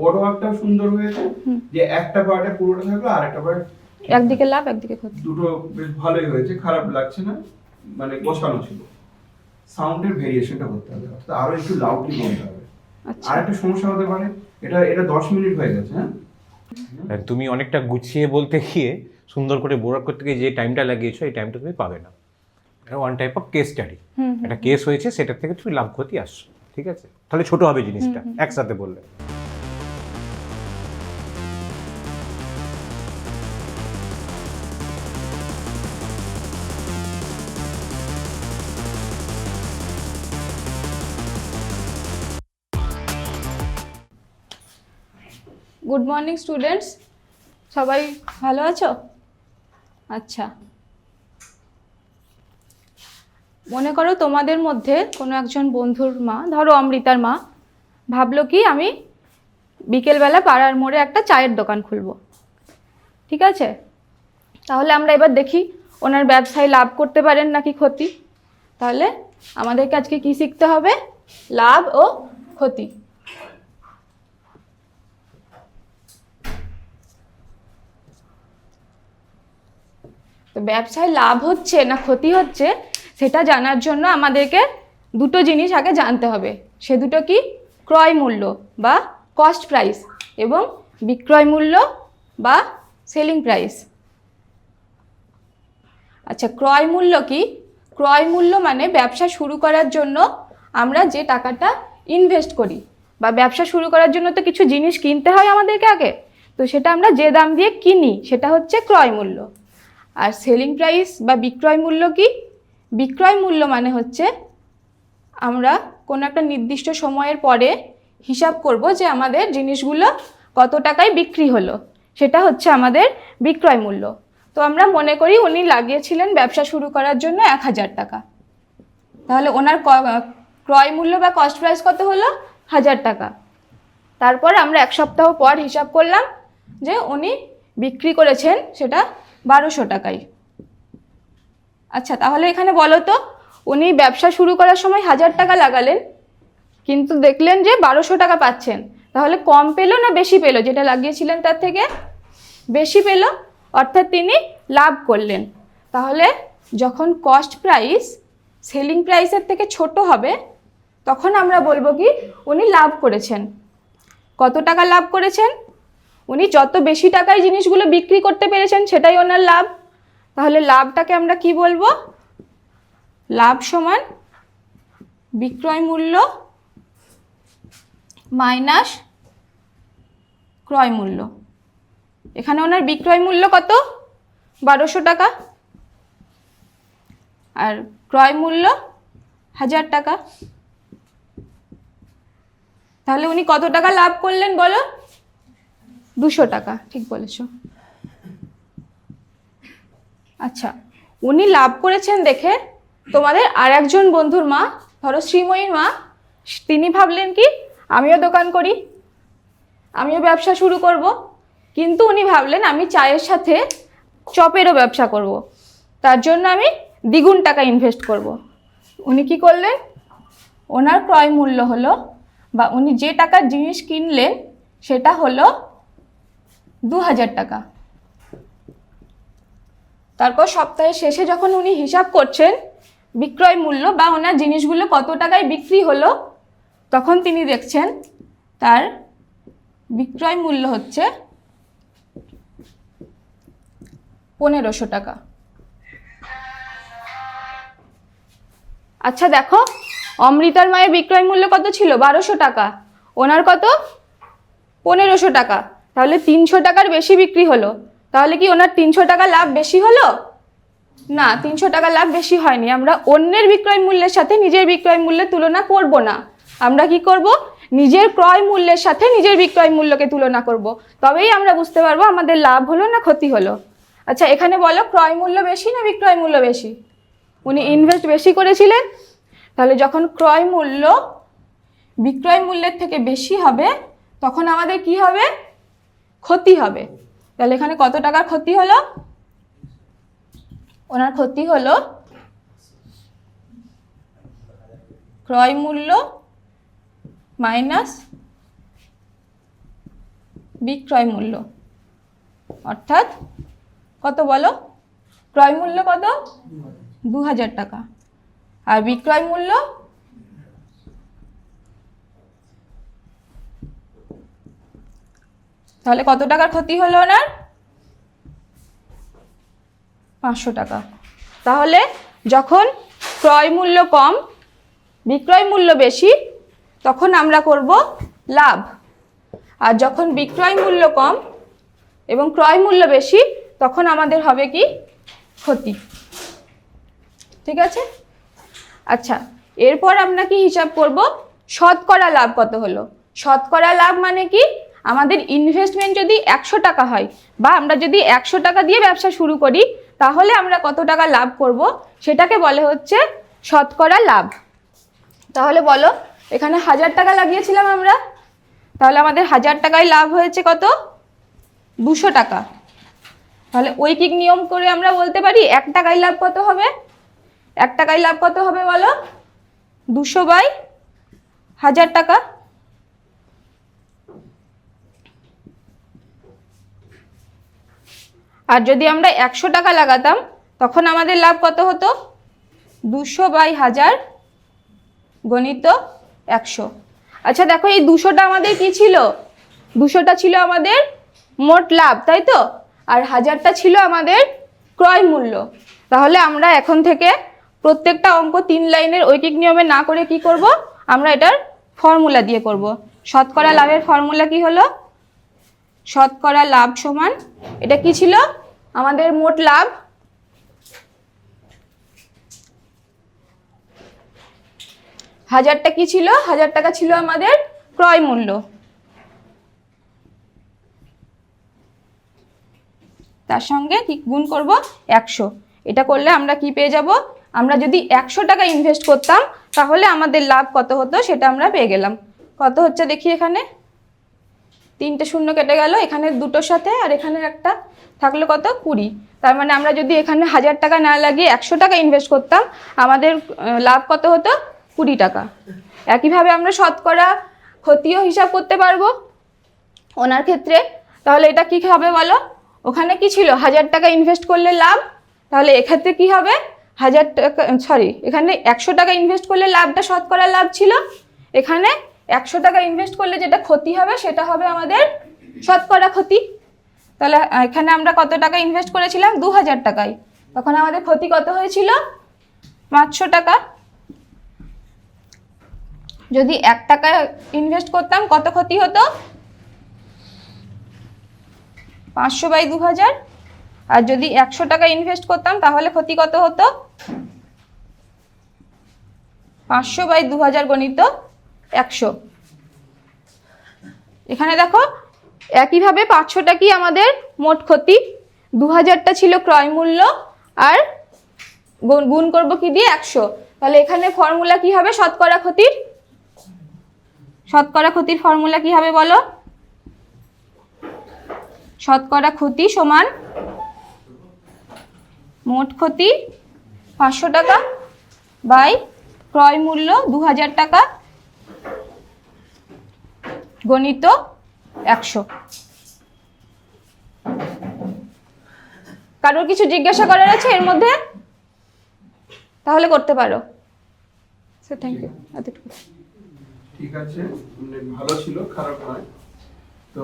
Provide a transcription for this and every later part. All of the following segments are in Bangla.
বড় একটা সুন্দর হয়েছে যে একটা পার্টে পুরোটা থাকলো আর একটা পার্ট একদিকে লাভ একদিকে ক্ষতি। দুটো বেশ ভালোই হয়েছে, খারাপ লাগছে না, মানে গোছানো ছিল। সাউন্ডের ভেরিয়েশনটা করতে হবে, অর্থাৎ আরো একটু লাউডলি বলতে হবে। আচ্ছা, আর একটা সমস্যা হতে পারে, এটা 10 মিনিট হয়ে গেছে। হ্যাঁ, তুমি অনেকটা গুছিয়ে বলতে গিয়ে সুন্দর করে বোর্ড করতে গিয়ে যে টাইমটা লাগিয়েছো এই টাইমটা তুমি পাবে না। এটা one type of case study, একটা কেস হয়েছে সেটার থেকে তুমি লাভ ক্ষতি আসছো, ঠিক আছে? তাহলে ছোট হবে জিনিসটা একসাথে বললে। গুড মর্নিং স্টুডেন্টস, সবাই ভালো আছো? আচ্ছা, মনে করো তোমাদের মধ্যে কোনো একজন বন্ধুর মা, ধরো অমৃতার মা, ভাবলো কি আমি বিকেলবেলা পাড়ার মোড়ে একটা চায়ের দোকান খুলবো। ঠিক আছে, তাহলে আমরা এবার দেখি ওনার ব্যবসায় লাভ করতে পারেন নাকি ক্ষতি। তাহলে আমাদেরকে আজকে কি শিখতে হবে? লাভ ও ক্ষতি। তো ব্যবসায় লাভ হচ্ছে না ক্ষতি হচ্ছে সেটা জানার জন্য আমাদেরকে দুটো জিনিস আগে জানতে হবে। সে দুটো কি? ক্রয় মূল্য বা কস্ট প্রাইস এবং বিক্রয় মূল্য বা সেলিং প্রাইস। আচ্ছা, ক্রয় মূল্য কি? ক্রয় মূল্য মানে ব্যবসা শুরু করার জন্য আমরা যে টাকাটা ইনভেস্ট করি, বা ব্যবসা শুরু করার জন্য তো কিছু জিনিস কিনতে হয় আমাদেরকে আগে, তো সেটা আমরা যে দাম দিয়ে কিনি সেটা হচ্ছে ক্রয় মূল্য। আর সেলিং প্রাইস বা বিক্রয় মূল্য কি? বিক্রয় মূল্য মানে হচ্ছে আমরা কোনো একটা নির্দিষ্ট সময়ের পরে হিসাব করব যে আমাদের জিনিসগুলো কত টাকায় বিক্রি হলো, সেটা হচ্ছে আমাদের বিক্রয় মূল্য। তো আমরা মনে করি উনি লাগিয়েছিলেন ব্যবসা শুরু করার জন্য 1000 টাকা, তাহলে ওনার ক্রয় মূল্য বা কস্ট প্রাইস কত হলো? 1000 টাকা। তারপর আমরা এক সপ্তাহ পর হিসাব করলাম যে উনি বিক্রি করেছেন সেটা 1200 টাকায়। আচ্ছা, তাহলে এখানে বলো তো, উনি ব্যবসা শুরু করার সময় 1000 টাকা লাগালেন, কিন্তু দেখলেন যে 1200 টাকা পাচ্ছেন, তাহলে কম পেলো না বেশি পেলো? যেটা লাগিয়েছিলেন তার থেকে বেশি পেলো, অর্থাৎ তিনি লাভ করলেন। তাহলে যখন কস্ট প্রাইস সেলিং প্রাইসের থেকে ছোট হবে তখন আমরা বলবো কি উনি লাভ করেছেন। কত টাকা লাভ করেছেন? উনি যত বেশি টাকায় জিনিসগুলো বিক্রি করতে পেরেছেন সেটাই ওনার লাভ। তাহলে লাভটাকে আমরা কি বলবো? লাভ সমান বিক্রয় মূল্য মাইনাস ক্রয় মূল্য। এখানে ওনার বিক্রয় মূল্য কত? 1200 টাকা, আর ক্রয় মূল্য 1000 টাকা। তাহলে উনি কত টাকা লাভ করলেন বলো? 200 টাকা, ঠিক বলেছো। আচ্ছা, উনি লাভ করেছেন দেখে তোমাদের আর একজন বন্ধুর মা, ধরো শ্রীময়ীর মা, তিনি ভাবলেন কি আমিও দোকান করি, আমিও ব্যবসা শুরু করব। কিন্তু উনি ভাবলেন আমি চায়ের সাথে চপেরও ব্যবসা করব, তার জন্য আমি দ্বিগুণ টাকা ইনভেস্ট করব। উনি কি করলেন? ওনার ক্রয় মূল্য হলো, বা উনি যে টাকার জিনিস কিনলেন সেটা হলো 2000 টাকা। তারপর সপ্তাহের শেষে যখন উনি হিসাব করছেন বিক্রয় মূল্য বা ওনার জিনিসগুলো কত টাকায় বিক্রি হলো, তখন তিনি দেখছেন তার বিক্রয় মূল্য হচ্ছে 1500 টাকা। আচ্ছা দেখো, অমৃতার মায়ের বিক্রয় মূল্য কত ছিল? 1200 টাকা। ওনার কত? 1500 টাকা। তাহলে 300 টাকার বেশি বিক্রি হলো। তাহলে কি ওনার 300 টাকা লাভ বেশি হলো? না, 300 টাকা লাভ বেশি হয়নি। আমরা অন্যের বিক্রয় মূল্যের সাথে নিজের বিক্রয় মূল্যের তুলনা করব না। আমরা কি করব? নিজের ক্রয় মূল্যের সাথে নিজের বিক্রয় মূল্যকে তুলনা করব, তবেই আমরা বুঝতে পারবো আমাদের লাভ হলো না ক্ষতি হলো। আচ্ছা, এখানে বলো ক্রয় মূল্য বেশি না বিক্রয় মূল্য বেশি? উনি ইনভেস্ট বেশি করেছিলেন, তাহলে যখন ক্রয় মূল্য বিক্রয় মূল্যের থেকে বেশি হবে তখন আমাদের কি হবে? ক্ষতি হবে। তাহলে এখানে কত টাকার ক্ষতি হলো? ওনার ক্ষতি হলো ক্রয় মূল্য মাইনাস বিক্রয় মূল্য, অর্থাৎ কত বলো? ক্রয় মূল্য কত? 2000 টাকা। আর বিক্রয় মূল্য তাহলে কত টাকার ক্ষতি হলো ওনার? 500 টাকা। তাহলে যখন ক্রয় মূল্য কম বিক্রয় মূল্য বেশি তখন আমরা করব লাভ, আর যখন বিক্রয় মূল্য কম এবং ক্রয় মূল্য বেশি তখন আমাদের হবে কি? ক্ষতি। ঠিক আছে? আচ্ছা, এরপর আমরা কি হিসাব করব? শতকরা লাভ কত হলো। শতকরা লাভ মানে কি? আমাদের ইনভেস্টমেন্ট যদি 100 টাকা হয় বা আমরা যদি 100 টাকা দিয়ে ব্যবসা শুরু করি তাহলে আমরা কত টাকা লাভ করব সেটাকে বলে হচ্ছে শতকরা লাভ। তাহলে বলো, এখানে 1000 টাকা লাগিয়েছিলাম আমরা, তাহলে আমাদের 1000 টাকায় লাভ হয়েছে কত? 200 টাকা। তাহলে ঐকিক নিয়ম করে আমরা বলতে পারি 1 টাকায় লাভ কত হবে? 1 টাকায় লাভ কত হবে বলো? 200/1000 টাকা। আর যদি আমরা 100 টাকা লাগাতাম তখন আমাদের লাভ কত হতো? 200/1000 গণিত 100। আচ্ছা দেখো, এই 200টা আমাদের কি ছিল? 200টা ছিল আমাদের মোট লাভ, তাই তো? আর 1000টা ছিল আমাদের ক্রয় মূল্য। তাহলে আমরা এখন থেকে প্রত্যেকটা অঙ্ক 3 লাইনের ঐকিক নিয়মে না করে কি করব? আমরা এটার ফর্মুলা দিয়ে করব। শতকরা লাভের ফর্মুলা কি হলো? শতকরা লাভ সমান, এটা কি ছিল? আমাদের মোট লাভ হাজারটা কি ছিল? 1000 টাকা ছিল আমাদের ক্রয় মূল্য, তার সঙ্গে কি গুণ করব? 100। এটা করলে আমরা কি পেয়ে যাব? আমরা যদি 100 টাকা ইনভেস্ট করতাম তাহলে আমাদের লাভ কত হতো সেটা আমরা পেয়ে গেলাম। কত হচ্ছে দেখি, এখানে 3টে শূন্য কেটে গেল, এখানে দুটোর সাথে আর এখানে একটা থাকলো কত? 20। তার মানে আমরা যদি এখানে 1000 টাকা না লাগিয়ে 100 টাকা ইনভেস্ট করতাম আমাদের লাভ কত হতো? 20 টাকা। একইভাবে আমরা শতকরা ক্ষতিও হিসাব করতে পারবো ওনার ক্ষেত্রে। তাহলে এটা কি হবে বলো? ওখানে কি ছিল? 1000 টাকা ইনভেস্ট করলে লাভ, তাহলে এক্ষেত্রে কি হবে? 1000 টাকা, এখানে 100 টাকা ইনভেস্ট করলে লাভটা শতকরা লাভ ছিল, এখানে 100 টাকা ইনভেস্ট করলে যেটা ক্ষতি হবে সেটা হবে আমাদের শতকরা ক্ষতি। তাহলে এখানে আমরা কত টাকা ইনভেস্ট করেছিলাম? 2000 টাকায়, তখন আমাদের ক্ষতি কত হয়েছিল? 500 টাকা। যদি 1 টাকা ইনভেস্ট করতাম কত ক্ষতি হতো? 500/2000। আর যদি 100 টাকা ইনভেস্ট করতাম তাহলে ক্ষতি কত হতো? 500/2000 গণিত 100। এখানে দেখো একইভাবে 500টা কি আমাদের মোট ক্ষতি, 2000টা ছিল ক্রয় মূল্য, আর গুণ করব কি দিয়ে? 100। তাহলে এখানে ফর্মুলা কি হবে শতকরা ক্ষতির? শতকরা ক্ষতির ফর্মুলা কি হবে বলো? শতকরা ক্ষতি সমান মোট ক্ষতি 500 টাকা বাই ক্রয় মূল্য 2000 টাকা গণিত 100। কারোর কিছু জিজ্ঞাসা করার আছে এর মধ্যে? তাহলে করতে পারো। Sir thank you. এতটুকু ঠিক আছে, মানে ভালো ছিল, খারাপ নয়। তো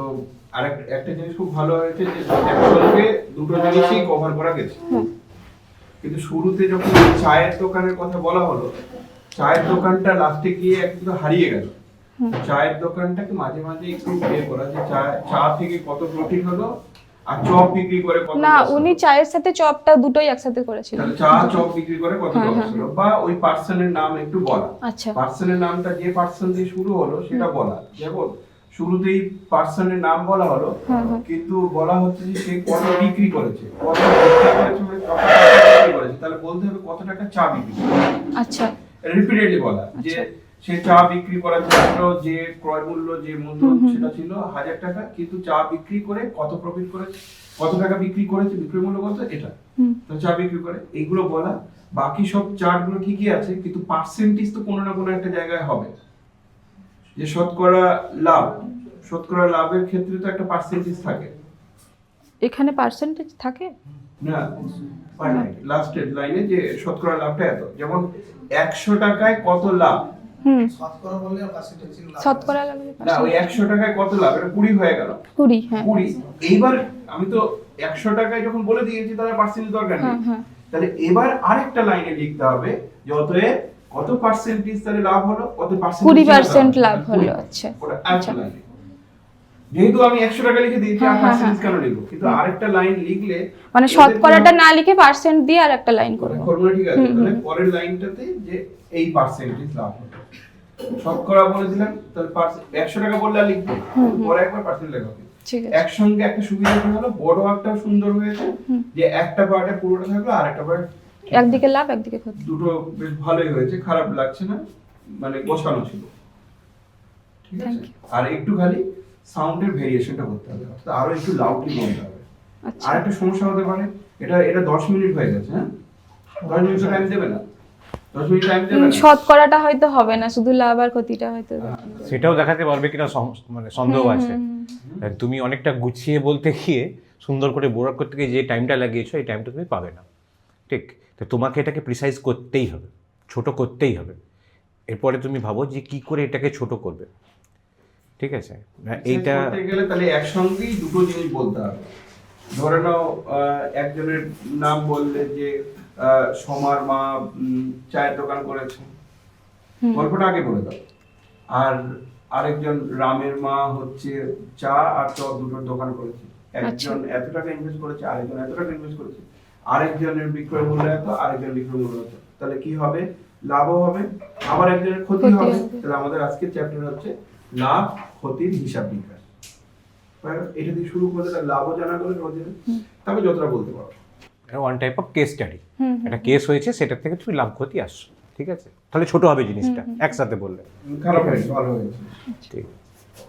আর একটা জিনিস খুব ভালো হয়েছে যে একসঙ্গে দুটো জিনিসই কভার করা গেছে। কিন্তু শুরুতে যখন চায়ের দোকানের কথা বলা হলো, চায়ের দোকানটা লাস্টে গিয়ে একটু হারিয়ে গেল। চায়ের দোকানটাকে মাঝে মাঝে একটু বের করা যে চা থেকে কত প্রফিট হলো আর চপ বিক্রি করে কত না, loss হলো। উনি চায়ের সাথে চপটা দুটোই একসাথে করেছিলেন। তাহলে চা চপ বিক্রি করে কত লস হলো, বা ওই পার্সনের নাম একটু বলা। আচ্ছা, পার্সনের নামটা যে পার্সন দিয়ে শুরু হলো সেটা বলা। যেমন শুরুতেই পার্সনের নাম বলা হলো, কিন্তু বলা হচ্ছে যে সে কত বিক্রি করেছে, কত বিক্রি করেছে মানে কত টাকা বিক্রি করেছে, তাহলে বলতে হবে কত টাকা চা বিক্রি করেছে। আচ্ছা, রিপিটেডলি বলা যে সে চা বিক্রি করার জন্য যে ক্রয় মূল্য যে মূল্য সেটা ছিল 1000 টাকা, কিন্তু চা বিক্রি করে কত প্রফিট করেছে, কত টাকা বিক্রি করেছে, বিক্রয় মূল্য কত, এটা তো চা বিক্রি করে এইগুলো বলা। বাকি সব চার্টগুলো ঠিকই আছে, কিন্তু পার্সেন্টেজ তো কোনো না কোনো একটা জায়গায় হবে। যে শতকরা লাভ শতকরা লাভের ক্ষেত্রে তো একটা পার্সেন্টেজ থাকে এখানে পার্সেন্টেজ থাকে? না, লাস্টের লাইনে যে শতকরা লাভটা এত, যেমন 100 টাকায় কত লাভ, শতকরা লাগবে না ওই 100 টাকায় কত লাভ, এটা 20 হয়ে গেল, 20। হ্যাঁ 20। এইবার আমি তো 100 টাকায় যখন বলে দিয়েছি তাহলে পার্সেন্টেজ দরকার নেই, তাহলে এবার আরেকটা লাইনে লিখতে হবে যে অতএব কত পার্সেন্টেজ তাহলে লাভ হলো, কত পার্সেন্টেজ 20% লাভ হলো। আচ্ছা ওটা একটা লাইনে, যেহেতু আমি 100 টাকা লিখে দিয়েছি আর পার্সেন্টেজ কেন লিখবো, কিন্তু আরেকটা লাইন লিখলে মানে শতকরাটা না লিখে পার্সেন্ট দিয়ে আর একটা লাইন করব। ফর্মুলা ঠিক আছে, তাহলে পরের লাইনটাতে যে এই পার্সেন্টেজ লাভ হলো, শতকরা বলে দিলাম, তাহলে 100 টাকা বললে আর লিখবো, পরে একবার পার্সেন্ট লেখা হবে। ঠিক আছে। একসঙ্গে একটা সুবিধা কি হলো, বড় একটা সুন্দর হয়েছে যে একটা পার্টে পুরোটা থাকলো আর একটা পার্ট একদিকে লাভ একদিকে ক্ষতি, দুটো বেশ ভালোই হয়েছে, খারাপ লাগছে না, মানে গোছানো ছিল, ঠিক আছে। আর একটু খালি সাউন্ডের ভেরিয়েশনটা করতে হবে, অর্থাৎ আরো একটু লাউডলি বলতে হবে। আচ্ছা। আর একটা সমস্যা হতে পারে, এটা 10 মিনিট হয়ে গেছে, হ্যাঁ 10 মিনিট টাইম দেবে না, 10 মিনিট টাইম দেবে না, শতকরাটা হয়তো হবে না, শুধু লাভ আর ক্ষতিটা হয়তো। সেটাও দেখাতে পারবে কিনা মানে সন্দেহ আছে। তুমি অনেকটা গুছিয়ে বলতে গিয়ে সুন্দর করে বোরাক করতে গিয়ে যে টাইমটা লাগিয়েছো এই টাইমটা তুমি পাবে না, ঠিক? তো তোমাকে এটাকে প্রিসাইজ করতেই হবে, ছোট করতেই হবে। এরপরে তুমি ভাবো যে কি করে এটাকে ছোট করবে, ঠিক আছে? এইটা করতে গেলে তাহলে একসঙ্গেই দুটো জিনিস বলতে হবে। ধরে নাও একজনের নাম বললে যে সোমার মা চায়ের দোকান করেছে, গল্পটা আগে বলে দাও। আর আরেকজন রামের মা হচ্ছে চা আর চপ দুটোর দোকান করেছে, একজন এত টাকা ইনভেস্ট করেছে, আরেকজন এত টাকা ইনভেস্ট করেছে, আরেকজনের বিক্রয় মূল্য এত, আরেকজনের বিক্রয় মূল্য এত, তাহলে কি হবে, লাভও হবে আবার একজনের ক্ষতি হবে। তাহলে আমাদের আজকের চ্যাপ্টার হচ্ছে লাভ ক্ষতির হিসাব নিকাশ। এটা দিয়ে শুরু করলে তার লাভও জানা গেল, তবে যতটা বলতে পারো one type of case study, একটা কেস হয়েছে সেটার থেকে তুমি লাভ ক্ষতি আসছো, ঠিক আছে? তাহলে ছোট হবে জিনিসটা একসাথে বললে। খারাপ হয়েছে, ভালো হয়েছে, ঠিক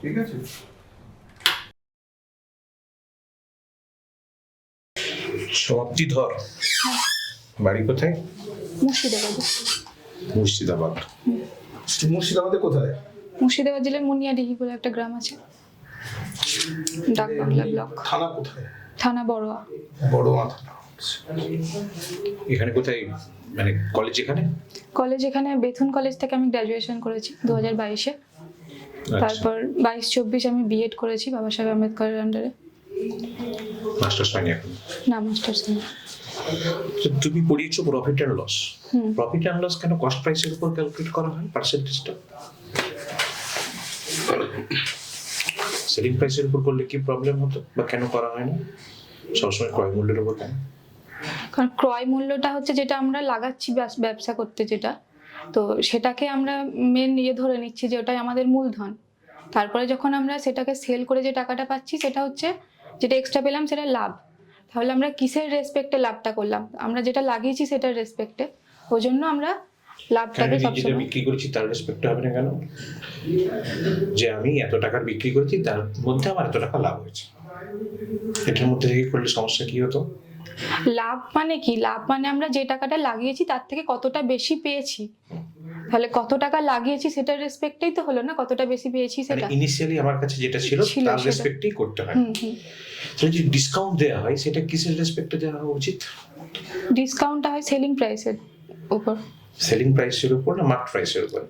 ঠিক আছে। সমাপ্তিধর বাড়ি কোথায়? মুর্শিদাবাদ। মুর্শিদাবাদ। মুর্শিদাবাদে কোথায়? মুর্শিদাবাদ জেলার মুনিয়াডিহি বলে একটা গ্রাম আছে, ডাকবাংলা ব্লক। থানা কোথায়? থানা বড়োয়া। বড়োয়া থানা। এখানে কোথায়, মানে কলেজ? এখানে কলেজ এখানে বেথুন কলেজ থেকে আমি গ্র্যাজুয়েশন করেছি 2022-এ। তারপর 22-24 আমি বিএড করেছি বাবা সাহেব আম্বেদকরের আন্ডারে। মাস্টার্স হয়নি এখন? না, মাস্টার্স নেই। তুমি পড়িয়েছো profit and loss. Profit and loss কেন কস্ট প্রাইসের উপর ক্যালকুলেট করা হয় পার্সেন্টেজটা? সেলিং প্রাইসের উপর করলে কি প্রবলেম হতো, বা কেন করা হয় না সবসময় ক্রয় মূল্যের উপর? কেন? কারণ ক্রয় মূল্যটা হচ্ছে যেটা আমরা লাগাচ্ছি ব্যবসা করতে, যেটা তো সেটাকে আমরা মেন ধরে নিচ্ছি যে ওটাই আমাদের মূলধন। তারপরে যখন আমরা সেটাকে সেল করে যে টাকাটা পাচ্ছি সেটা হচ্ছে যেটা এক্সট্রা পেলাম সেটা লাভ। তাহলে আমরা কিসের রেসপেক্টে লাভটা করলাম? আমরা যেটা লাগিয়েছি সেটার রেসপেক্টে, ওই জন্য আমরা লাভটাকে সবসময় বিক্রি করেছি তার রেসপেক্টে হবে না কেন? যে আমি এত টাকার বিক্রি করেছি তার মধ্যে আমার এত টাকা লাভ হয়েছে, এটার মধ্যে থেকে করলে সমস্যা কি হতো? লাভ মানে কি? লাভ মানে আমরা যে টাকাটা লাগিয়েছি তার থেকে কতটা বেশি পেয়েছি। তাহলে কত টাকা লাগিয়েছি সেটার রেসপেক্টেই তো হলো না, কতটা বেশি পেয়েছি সেটা। ইনিশিয়ালি আমার কাছে যেটা ছিল তার রেসপেক্টেই করতে হয়। তাহলে যে ডিসকাউন্ট দেওয়া হয় সেটা কিসের রেসপেক্টে দেওয়া উচিত? ডিসকাউন্টটা হয় সেলিং প্রাইসের উপর। সেলিং প্রাইসের উপর না মার্ক প্রাইসের উপর?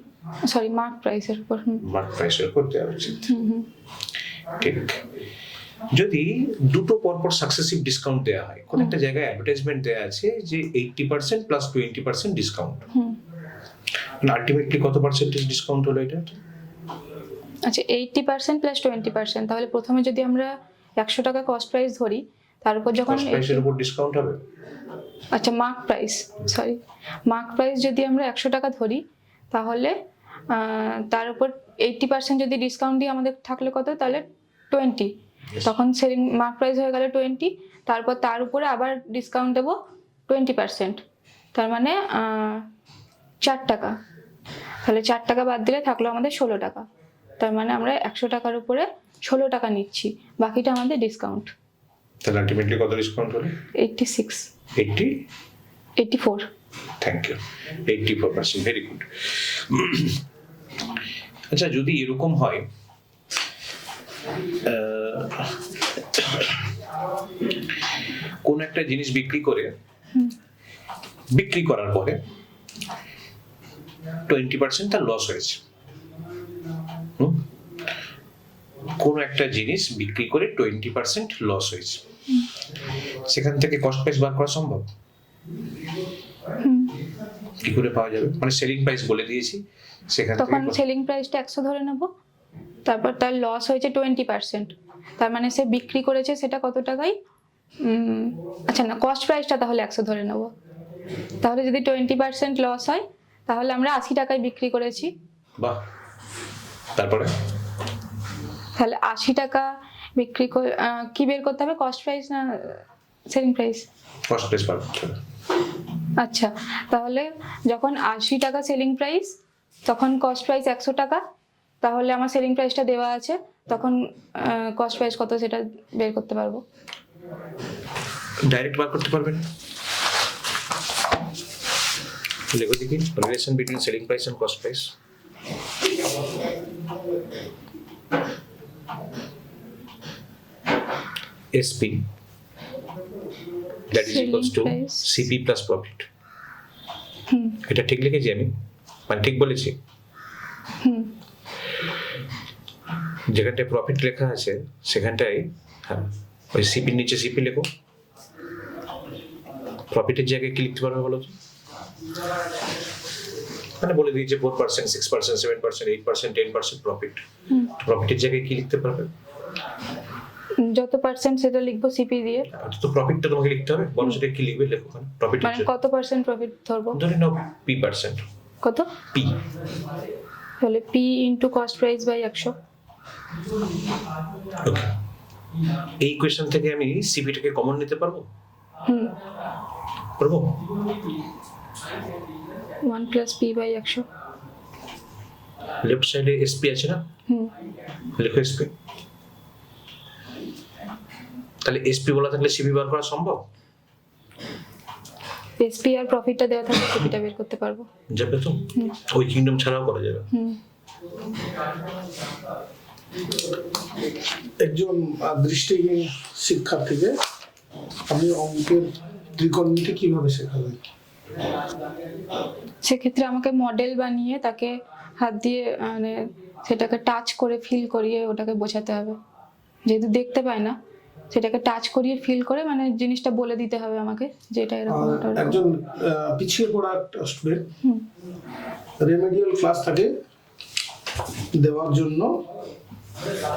সরি, মার্ক প্রাইসের উপর। মার্ক প্রাইসের উপর দেওয়া উচিত, ঠিক। যদি দুটো পরপর সাকসেসিভ ডিসকাউন্ট দেওয়া হয়, কোন একটা জায়গায় অ্যাডভার্টাইজমেন্ট দেওয়া আছে যে 80% প্লাস 20% ডিসকাউন্ট, আলটিমেটলি কত পার্সেন্টেজ ডিসকাউন্ট হলো এটা? আচ্ছা, 80% প্লাস 20%, তাহলে প্রথমে যদি আমরা 100 টাকা কস্ট প্রাইস ধরি, তার উপর যখন কস্ট প্রাইসের উপর ডিসকাউন্ট হবে। আচ্ছা, মার্ক প্রাইস যদি আমরা 100 টাকা ধরি, তাহলে তার উপর 80% যদি ডিসকাউন্ট দিয়ে আমাদের থাকলে কত, তাহলে 20, তখন সেলিং মার্ক প্রাইস হয়ে গেল 20। তারপর তার উপরে আবার ডিসকাউন্ট দেবো 20%, তার মানে 4 টাকা। তাহলে 4 টাকা বাদ দিলে থাকলো আমাদের 16 টাকা। তার মানে আমরা 100 টাকার উপরে 16 টাকা নিচ্ছি, বাকিটা আমাদের ডিসকাউন্ট। তাহলে আলটিমেটলি কত ডিসকাউন্ট হলো? 84। Thank you, 84%, very good. আচ্ছা, যদি এরকম হয় কোন একটা জিনিস বিক্রি করার পরে 20% তার লস হয়েছে। কোন একটা জিনিস বিক্রি করে 20% লস হয়েছে, সেখান থেকে কস্ট প্রাইস বার করা সম্ভব? কি করে পাওয়া যাবে? মানে সেলিং প্রাইস বলে দিয়েছি, সেখান তখন থেকে সেলিং প্রাইসটা 100 ধরে নেব, তারপর তার লস হয়েছে 20%, তার মানে সে বিক্রি করেছে সেটা কত টাকায়? আচ্ছা না, কস্ট প্রাইসটা তাহলে 100 ধরে নেব। তাহলে যদি 20% লস হয় তাহলে আমরা 80 টাকায় বিক্রি করেছি। বাহ, তারপরে তাহলে 80 টাকা বিক্রি করে কি বের করতে হবে, কস্ট প্রাইস না সেলিং প্রাইস? কস্ট প্রাইস বার করতে হবে। আচ্ছা, তাহলে যখন 80 টাকা সেলিং প্রাইস, তখন কস্ট প্রাইস 100 টাকা, তাহলে আমার সেলিং প্রাইসটা দেওয়া আছে, তখন কস্ট প্রাইস কত সেটা বের করতে পারবো। ডাইরেক্ট বার করতে পারবেন? লেখো দেখি, relation between selling price and cost price. SP that is equals to Selling price. CP plus profit। এটা ঠিক লিখেছি আমি? মানে ঠিক বলেছি? যেখানটায় প্রফিট লেখা আছে সেখানটায়, হ্যাঁ, ওই সিপির নিচে সিপি লেখো। প্রফিটের জায়গায় কি লিখতে পারবে বলো তো? মানে বলে দিয়েছে 4%, 6%, 7%, 8%, 10% প্রফিট। প্রফিটের জায়গায় কি লিখতে পারবে? যত পার্সেন্ট সেটা লিখবো সিপি দিয়ে। তো প্রফিটটা তোমাকে লিখতে হবে, বলো সেটা কি লিখবে, লেখো। প্রফিটের মানে কত পার্সেন্ট প্রফিট ধরবো? ধরে নাও P%। কত? P। তাহলে P into cost price by 100। Okay, এই কোশ্চেন থেকে আমি সিপিটাকে কমন নিতে পারবো? পারবো। 1 প্লাস P বাই 100। লেফট সাইডে SP আছে না? লেখো SP। তাহলে SP বলা থাকলে সিপি বার করা সম্ভব? এসপি আর প্রফিটটা দেওয়া থাকলে সিপিটা বের করতে পারবো। যাবে তো? ওই কিংডম ছাড়াও করা যাবে। একজন দৃষ্টিহীন শিক্ষার্থীকে আপনি অঙ্কের ত্রিকোণমিতি কিভাবে শেখাবেন? সেক্ষেত্রে আমাকে মডেল বানিয়ে তাকে হাত দিয়ে মানে সেটাকে টাচ করে ফিল করিয়ে ওটাকে বোঝাতে হবে। যেহেতু দেখতে পায় না, সেটাকে টাচ করিয়ে ফিল করে মানে জিনিসটা বলে দিতে হবে আমাকে, যেটা এরকম ওটা এরকম। একজন পিছিয়ে পড়া স্টুডেন্ট রেমেডিয়াল ক্লাস তাকে দেওয়ার জন্য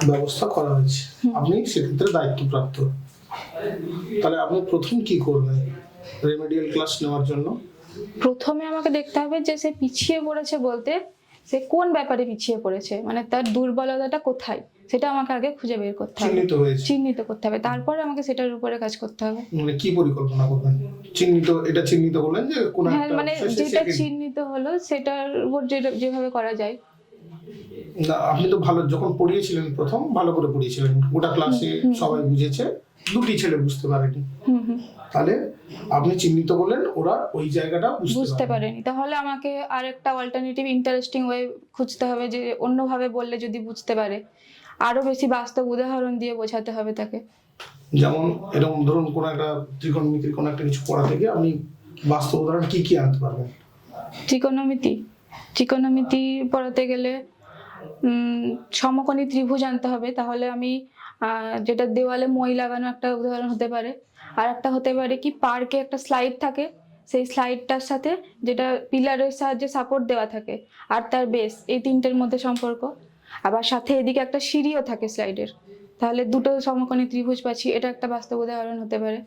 ব্যবস্থা করা হয়েছে, আপনি সেক্ষেত্রে দায়িত্বপ্রাপ্ত। তাহলে আপনি প্রথম কি করবেন রেমেডিয়াল ক্লাস নেওয়ার জন্য? প্রথমে আমাকে দেখতে হবে যে সে পিছিয়ে পড়েছে বলতে সে কোন ব্যাপারে পিছিয়ে পড়েছে, মানে তার দুর্বলতাটা কোথায় সেটা আমাকে আগে খুঁজে বের করতে হবে, চিহ্নিত করতে হবে। তারপরে আমাকে সেটার উপরে কাজ করতে হবে। মানে কি পরিকল্পনা করবেন? এটা চিহ্নিত করলেন যে কোন হ্যাঁ, একটা মানে যেটা চিহ্নিত হলো সেটার উপর যেভাবে করা যায়। না, আপনি তো ভালো যখন পড়িয়েছিলেন প্রথম ভালো করে পড়িয়েছিলেন, গোটা ক্লাসে সবাই বুঝেছে, দুটি ছেলে বুঝতে পারেনি। তাহলে আপনি চিহ্নিত করলেন ওরা ওই জায়গাটা বুঝতে পারেনি, তাহলে আমাকে আরেকটা অল্টারনেটিভ ইন্টারেস্টিং ওয়ে খুঁজতে হবে, যে অন্যভাবে বললে যদি বুঝতে পারে, আরো বেশি বাস্তব উদাহরণ দিয়ে বোঝাতে হবে তাকে। যেমন এরকম ধরুন কোন একটা ত্রিকোণমিতির কোন একটা কিছু পড়া থেকে আপনি বাস্তব উদাহরণ কি কি আনতে পারবেন? ত্রিকোণমিতি পড়াতে গেলে সমকোণী ত্রিভুজ আনতে হবে। তাহলে আমি যেটা দেওয়ালে মই লাগানো একটা উদাহরণ হতে পারে, আর একটা হতে পারে কি পার্কে একটা স্লাইড থাকে, সেই স্লাইডটার সাথে যেটা পিলারের সাহায্যে সাপোর্ট দেওয়া থাকে আর তার বেস, এই তিনটের মধ্যে সম্পর্ক। আবার সাথে এদিকে একটা সিঁড়িও থাকে স্লাইডের, তাহলে দুটো সমকোণী ত্রিভুজ পাচ্ছি, এটা একটা বাস্তব উদাহরণ হতে পারে।